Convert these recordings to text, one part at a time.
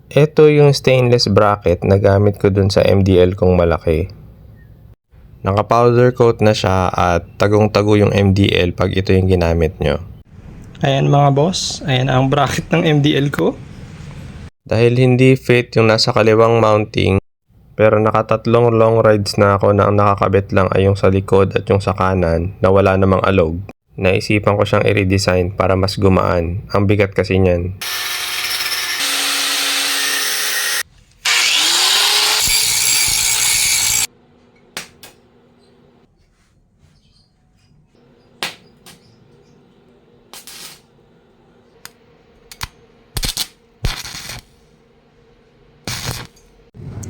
Ito yung stainless bracket na gamit ko dun sa MDL kong malaki. Naka-powder coat na siya at tagong-tago yung MDL pag ito yung ginamit nyo. Ayan mga boss, ayan ang bracket ng MDL ko. Dahil hindi fit yung nasa kaliwang mounting, pero nakatatlong long rides na ako na ang nakakabit lang ay yung sa likod at yung sa kanan na wala namang alog. Naisipan ko siyang i-redesign para mas gumaan. Ang bigat kasi niyan.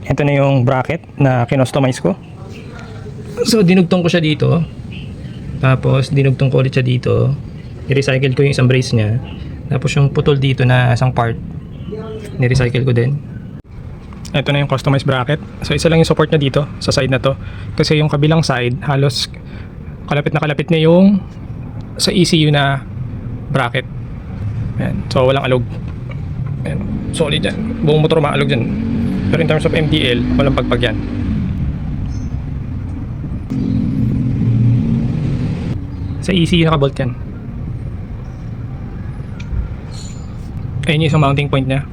Ito na yung bracket na kinostomize ko. So dinugtong ko siya dito. Tapos dinugtong ko ulit siya dito. I-recycle ko yung isang brace niya. Tapos yung putol dito na isang part, ni-recycle ko din. Ito na yung customized bracket. So isa lang yung support niya dito sa side na to. Kasi yung kabilang side halos kalapit na kalapit na yung sa ECU na bracket. Ayan. So walang alog. Ayan. Solid yan. Buong motor maalog dyan. Pero in terms of MDL, walang pagpag yan. Sa ECU nakabolt yan. Ayun yung isang mounting point niya.